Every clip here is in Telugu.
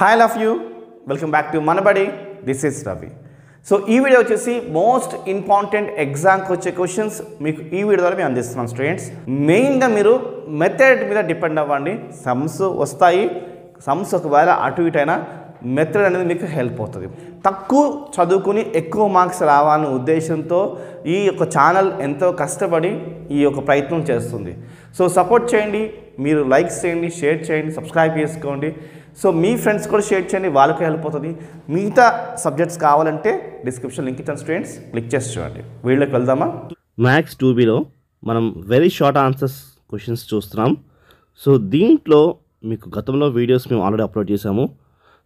Hi love you welcome back to Manabadi this is Ravi. So ఈ వీడియో వచ్చేసి మోస్ట్ ఇంపార్టెంట్ ఎగ్జామ్కి వచ్చే క్వశ్చన్స్ మీకు ఈ వీడియో ద్వారా మేము అందిస్తున్నాం స్టూడెంట్స్. మెయిన్గా మీరు మెథడ్ మీద డిపెండ్ అవ్వండి. సమ్స్ వస్తాయి, సమ్స్ ఒకవేళ అటు ఇటు అయినా మెథడ్ అనేది మీకు హెల్ప్ అవుతుంది. తక్కువ చదువుకుని ఎక్కువ మార్క్స్ రావాలనే ఉద్దేశంతో ఈ యొక్క ఛానల్ ఎంతో కష్టపడి ఈ యొక్క ప్రయత్నం చేస్తుంది. సో సపోర్ట్ చేయండి, మీరు లైక్స్ చేయండి, షేర్ చేయండి, సబ్స్క్రైబ్ చేసుకోండి. సో మీ ఫ్రెండ్స్ కూడా షేర్ చేయండి, వాళ్ళకి హెల్ప్ అవుతుంది. మిగతా సబ్జెక్ట్స్ కావాలంటే డిస్క్రిప్షన్ లింక్ ఇచ్చాను స్టూడెంట్స్, క్లిక్ చేసి చూడండి. వీడియోకి వెళ్దామా? మ్యాథ్స్ 2Bలో మనం వెరీ షార్ట్ ఆన్సర్స్ క్వశ్చన్స్ చూస్తున్నాం. సో దీంట్లో మీకు గతంలో వీడియోస్ మేము ఆల్రెడీ అప్లోడ్ చేసాము.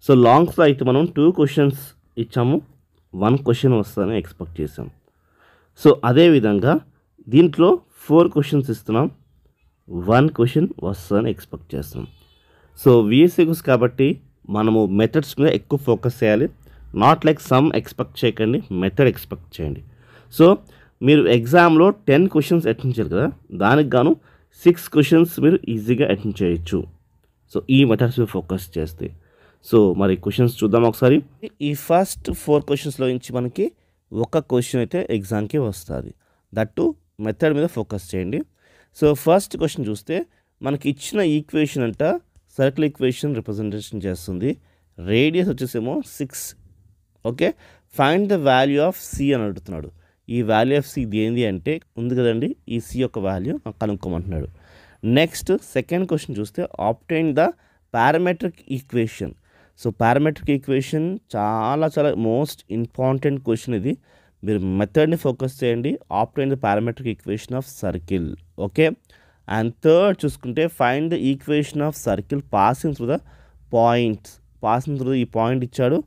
సో లాంగ్స్లో అయితే మనం 2 క్వశ్చన్స్ ఇచ్చాము, 1 క్వశ్చన్ వస్తుందని ఎక్స్పెక్ట్ చేసాం. సో అదేవిధంగా దీంట్లో 4 క్వశ్చన్స్ ఇస్తున్నాం, 1 క్వశ్చన్ వస్తుందని ఎక్స్పెక్ట్ చేస్తున్నాం. సో VSQs కాబట్టి మనము మెథడ్స్ మీద ఎక్కువ ఫోకస్ చేయాలి. నాట్ లైక్ సమ్ ఎక్స్పెక్ట్ చేయకండి, మెథడ్ ఎక్స్పెక్ట్ చేయండి. సో మీరు ఎగ్జామ్లో 10 క్వశ్చన్స్ అటెండ్ చేయాలి కదా, దానికి గాను 6 క్వశ్చన్స్ మీరు ఈజీగా అటెండ్ చేయొచ్చు. సో ఈ మెథడ్స్ మీద ఫోకస్ చేస్తే. సో మరి క్వశ్చన్స్ చూద్దాం ఒకసారి. ఈ ఫస్ట్ 4 క్వశ్చన్స్లో నుంచి మనకి ఒక క్వశ్చన్ అయితే ఎగ్జామ్కి వస్తుంది. దట్టు మెథడ్ మీద ఫోకస్ చేయండి. సో ఫస్ట్ క్వశ్చన్ చూస్తే మనకి ఇచ్చిన ఈక్వేషన్ అంట సర్కిల్ ఈక్వేషన్ రిప్రజెంటేషన్ చేస్తుంది. రేడియస్ వచ్చేసేమో 6. Okay, find the value of c అని అడుగుతున్నాడు. ఈ వాల్యూ ఆఫ్ సి ఏంది అంటే ఉంది కదండి, ఈ సి యొక్క వాల్యూ కనుక్కోమంటున్నాడు. నెక్స్ట్ సెకండ్ క్వశ్చన్ చూస్తే obtain the parametric equation. So parametric equation చాలా మోస్ట్ ఇంపార్టెంట్ క్వశ్చన్ ఇది. మీరు మెథడ్ని ఫోకస్ చేయండి. Obtain the parametric equation of circle. Okay, and third చూసుకుంటే find the equation of circle passing through the points. Passing through ఈ పాయింట్ ఇచ్చాడు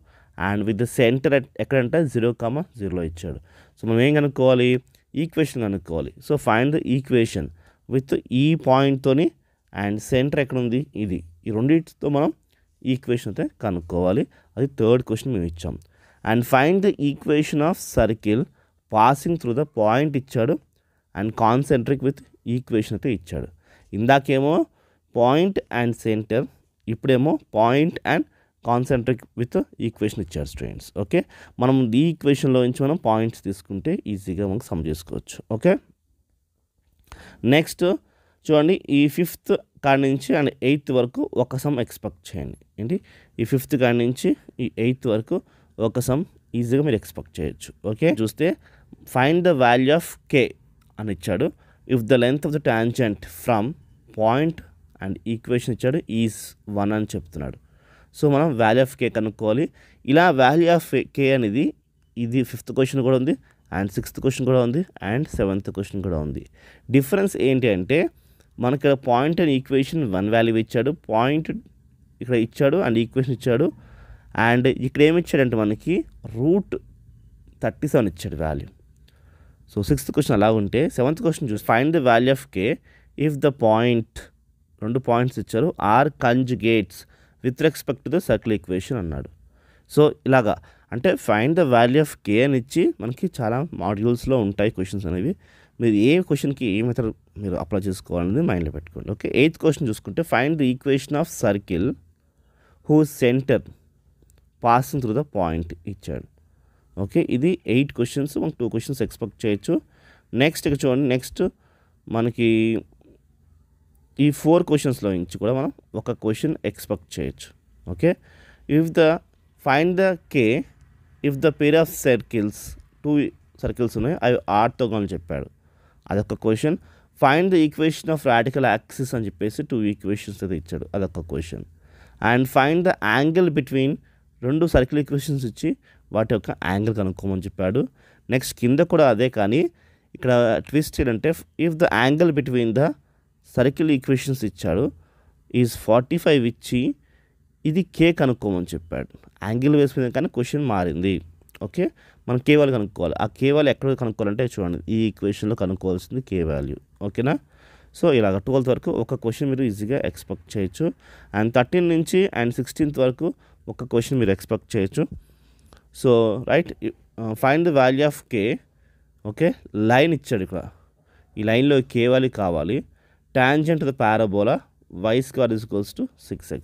అండ్ విత్ ద సెంటర్ ఎక్కడంటే 0,0 ఇచ్చాడు. సో మనం ఏం కనుక్కోవాలి? ఈక్వేషన్ కనుక్కోవాలి. So find the equation with ఈ పాయింట్తోని అండ్ సెంటర్ ఎక్కడ ఉంది, ఇది. ఈ రెండింటితో మనం ఈక్వేషన్ అయితే కనుక్కోవాలి. అది థర్డ్ క్వశ్చన్ మేము ఇచ్చాం. And find the equation of circle passing through the point ఇచ్చాడు అండ్ కాన్సెంట్రిక్ విత్ ఈక్వేషన్ అయితే ఇచ్చాడు. ఇందాకేమో పాయింట్ అండ్ సెంటర్, ఇప్పుడేమో point and concentric with equation ఇచ్చాడు స్టూడెంట్స్. ఓకే, మనం ఈ ఈక్వేషన్లో నుంచి మనం పాయింట్స్ తీసుకుంటే ఈజీగా మనకు సమ్ చేసుకోవచ్చు. ఓకే, నెక్స్ట్ చూడండి, ఈ 5th కాడి నుంచి అండ్ 8th వరకు ఒక సమ్ ఎక్స్పెక్ట్ చేయండి. ఏంటి, ఈ 5th కాడి నుంచి ఈ 8th వరకు ఒక సమ్ ఈజీగా మీరు ఎక్స్పెక్ట్ చేయొచ్చు. ఓకే, చూస్తే find the value of k అని ఇచ్చాడు. If the length of the tangent from point and equation ఇచ్చాడు ఈజ్ 1 అని చెప్తున్నాడు. సో మనం వాల్యూ ఆఫ్ కే కనుక్కోవాలి. ఇలా వాల్యూ ఆఫ్ కే అనేది ఇది 5th క్వశ్చన్ కూడా ఉంది అండ్ 6th క్వశ్చన్ కూడా ఉంది అండ్ 7th క్వశ్చన్ కూడా ఉంది. డిఫరెన్స్ ఏంటి అంటే మనకి పాయింట్ అండ్ ఈక్వేషన్ 1 వాల్యూ ఇచ్చాడు, పాయింట్ ఇక్కడ ఇచ్చాడు అండ్ ఈక్వేషన్ ఇచ్చాడు. అండ్ ఇక్కడ ఏమి ఇచ్చాడంటే మనకి √37 ఇచ్చాడు వాల్యూ. సో 6th క్వశ్చన్ అలా ఉంటే 7th క్వశ్చన్ చూసి find the value of k if the point, 2 points ఇచ్చారు, are conjugates with respect to the circle equation అన్నాడు. సో ఇలాగా అంటే find the value of k అని ఇచ్చి మనకి చాలా మాడ్యూల్స్లో ఉంటాయి క్వశ్చన్స్ అనేవి. మీరు ఏ క్వశ్చన్కి ఏ మెథడ్ మీరు అప్లై చేసుకోవాలనేది మైండ్లో పెట్టుకోండి. ఓకే, 8th క్వశ్చన్ చూసుకుంటే find the equation of circle who centre passing through the point ఇచ్చాడు. ఓకే, ఇది 8 క్వశ్చన్స్, మనం 2 క్వశ్చన్స్ ఎక్స్పెక్ట్ చేయొచ్చు. నెక్స్ట్ ఇక్కడ చూడండి, నెక్స్ట్ మనకి ఈ 4 క్వశ్చన్స్లో నుంచి కూడా మనం ఒక క్వశ్చన్ ఎక్స్పెక్ట్ చేయొచ్చు. Okay, if the find the K if the pair of circles, 2 circles ఉన్నాయి, అవి ఆర్తో అని చెప్పాడు, అదొక question. Find the equation of radical axis అని చెప్పేసి 2 ఈక్వేషన్స్ అయితే ఇచ్చాడు, అదొక question. And find the angle between, 2 circle equations ఇచ్చి వాటి యొక్క యాంగిల్ కనుక్కోమని చెప్పాడు. నెక్స్ట్ కింద కూడా అదే, కానీ ఇక్కడ ట్విస్ట్ ఏంటంటే if the angle between the circle equations ఇచ్చాడు ఈజ్ 45 ఇచ్చి ఇది కే కనుక్కోమని చెప్పాడు. యాంగిల్ వేసుకునే కానీ క్వశ్చన్ మారింది. ఓకే, మనం కే వాల్యూ కనుక్కోవాలి. ఆ కే వాల్యూ ఎక్కడ కనుక్కోవాలంటే చూడండి, ఈ ఈక్వేషన్లో కనుక్కోవాల్సింది కే వాల్యూ. ఓకేనా? సో ఇలాగ 12th వరకు ఒక క్వశ్చన్ మీరు ఈజీగా ఎక్స్పెక్ట్ చేయొచ్చు. అండ్ 13 నుంచి అండ్ 16th వరకు ఒక క్వశ్చన్ మీరు ఎక్స్పెక్ట్ చేయొచ్చు. So right, find the value of K. Okay, line ఇచ్చాడు ఇక్కడ, ఈ లైన్లో కే వాల్యూ కావాలి. Tangent the parabola y² = 6x.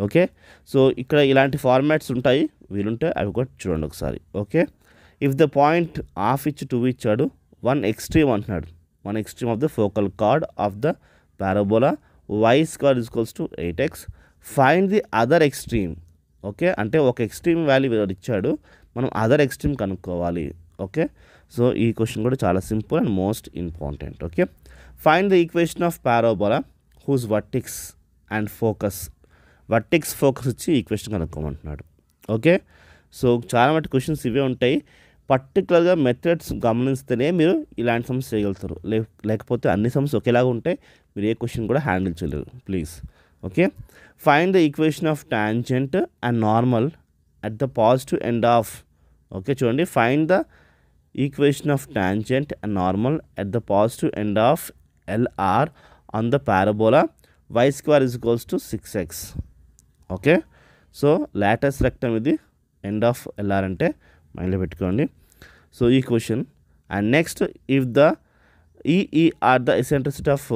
Okay. So ఇక్కడ ఇలాంటి ఫార్మాట్స్ ఉంటాయి, వీలుంటే అవి కూడా చూడండి ఒకసారి. Okay. If the point half ఇచ్చి 2 ఇచ్చాడు, వన్ ఎక్స్ట్రీమ్ అంటున్నాడు, one extreme of the focal card of the parabola y square is equals to 8x, find the other extreme. Okay, అంటే ఒక ఎక్స్ట్రీమ్ వాల్యూ ఇచ్చాడు, మనం అదర్ ఎక్స్ట్రీమ్ కనుక్కోవాలి. ఓకే, సో ఈ క్వశ్చన్ కూడా చాలా simple and most important. Okay, find the equation of parabola whose vertex and focus, vertex focus ఇచ్చి ఈక్వేషన్ కనుక్కోమంటున్నాడు. ఓకే, సో చాలా మట్టి క్వశ్చన్స్ ఇవే ఉంటాయి. పర్టికులర్గా మెథడ్స్ గమనిస్తేనే మీరు ఇలాంటి సమ్స్ చేయగలుగుతారు, లేకపోతే అన్ని సమ్స్ ఒకేలాగా ఉంటే మీరు ఏ క్వశ్చన్ కూడా హ్యాండిల్ చేయలేరు. Please. Okay, find the equation of tangent and normal at the positive end of. Okay, చూడండి, find the equation of tangent and normal at the positive end of L R on the parabola y square is equals to 6x. Okay, so latus rectum ఇది ఎండ్ ఆఫ్ ఎల్ఆర్ అంటే మైండ్లో పెట్టుకోండి. సో ఈ question and next, if the e or the eccentricity of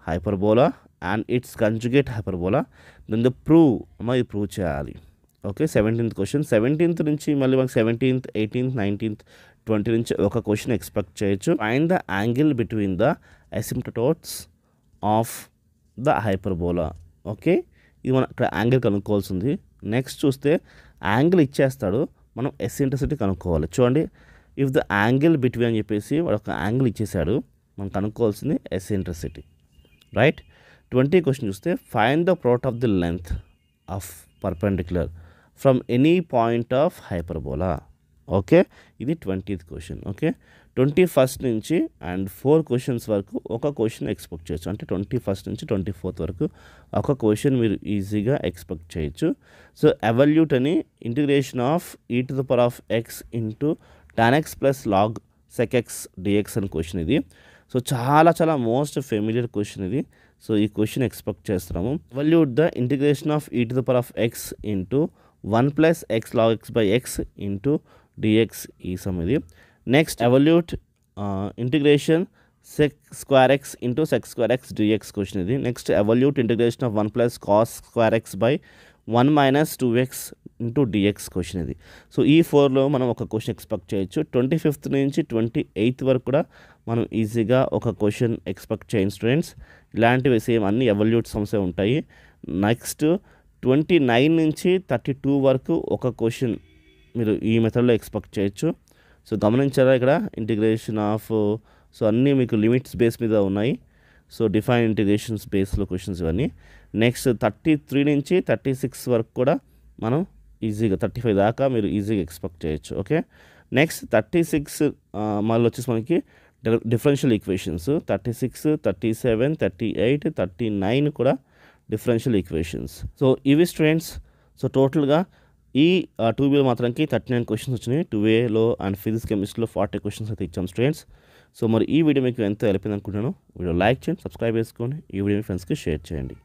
hyperbola and its conjugate hyperbola, then the prove, ఇది ప్రూవ్ చేయాలి. Okay, 17th question. 17th నుంచి మళ్ళీ మనకి 17th, 18th, 19th, 20 నుంచి ఒక క్వశ్చన్ ఎక్స్పెక్ట్ చేయొచ్చు. Find the angle between the asymptotes of the hyperbola. Okay, ఇది మనం ఇక్కడ యాంగిల్ కనుక్కోవాల్సింది. నెక్స్ట్ చూస్తే యాంగిల్ ఇచ్చేస్తాడు, మనం ఎసెంట్రిసిటీ కనుక్కోవాలి. చూడండి, ఇఫ్ ద యాంగిల్ బిట్వీన్ అని చెప్పేసి వాడు ఒక యాంగిల్ ఇచ్చేసాడు, మనం కనుక్కోవాల్సింది ఎసెంట్రిసిటీ. రైట్. 20 క్వశ్చన్ చూస్తే find the product of the length of perpendicular from any point of hyperbola. Okay, ఇది 20th క్వశ్చన్. ఓకే, 21st నుంచి అండ్ 4 క్వశ్చన్స్ వరకు ఒక క్వశ్చన్ ఎక్స్పెక్ట్ చేయొచ్చు. అంటే 21st నుంచి 24th వరకు ఒక క్వశ్చన్ మీరు ఈజీగా ఎక్స్పెక్ట్ చేయొచ్చు. సో ఎవల్యూట్ అని integration of e⁻x into tan x plus log sec x dx అని క్వశ్చన్ ఇది. సో చాలా చాలా మోస్ట్ ఫెమిలియర్ క్వశ్చన్ ఇది. సో ఈ క్వశ్చన్ ఎక్స్పెక్ట్ చేస్తున్నాము. Evaluate the integration of e⁻x into 1 plus x log x by x into dx ఈ సమ్ ఇది. Next evaluate integration sec square x into sec square x dx question ఇది. Next evaluate integration of 1 plus cos square x by 1 minus 2x into dx question ఇది. సో ఈ 4లో మనం ఒక క్వశ్చన్ ఎక్స్పెక్ట్ చేయొచ్చు. 25th నుంచి 28th వరకు కూడా మనం ఈజీగా ఒక క్వశ్చన్ ఎక్స్పెక్ట్ చేయండి స్టూడెంట్స్. ఇలాంటివి సేమ్ అన్ని ఎవల్యూట్ సమ్సే ఉంటాయి. నెక్స్ట్ 29 నుంచి 32 వరకు ఒక క్వశ్చన్ మీరు ఈ మెథడ్లో ఎక్స్పెక్ట్ చేయొచ్చు. సో గమనించారా, ఇక్కడ ఇంటిగ్రేషన్ ఆఫ్, సో అన్నీ మీకు లిమిట్స్ బేస్ మీద ఉన్నాయి. సో డిఫైన్ ఇంటిగ్రేషన్స్ బేస్లో క్వశ్చన్స్ ఇవన్నీ. నెక్స్ట్ 33 నుంచి 36 వరకు కూడా మనం ఈజీగా 35 దాకా మీరు ఈజీగా ఎక్స్పెక్ట్ చేయొచ్చు. ఓకే, నెక్స్ట్ 36 మళ్ళీ వచ్చేసి మనకి డిఫరెన్షియల్ ఈక్వేషన్స్ 36, 37, 38, 39 కూడా డిఫరెన్షియల్ ఈక్వేషన్స్. సో ఇవి స్టూడెంట్స్. సో టోటల్గా ఈ 2Bలో మాత్రానికి 39 క్వశ్చన్స్ వచ్చినాయి. 2Aలో అండ్ ఫిజిక్స్ కెమిస్ట్రీలో 40 క్వశ్చన్స్ అయితే ఇచ్చాం స్టూడెంట్స్. సో మరి ఈ వీడియో మీకు ఎంతో హెల్ప్ అయింది అనుకుంటున్నాను. వీడియో లైక్ చేయండి, సబ్స్క్రైబ్ చేసుకోండి, ఈ వీడియో మీ ఫ్రెండ్స్కి షేర్ చేయండి.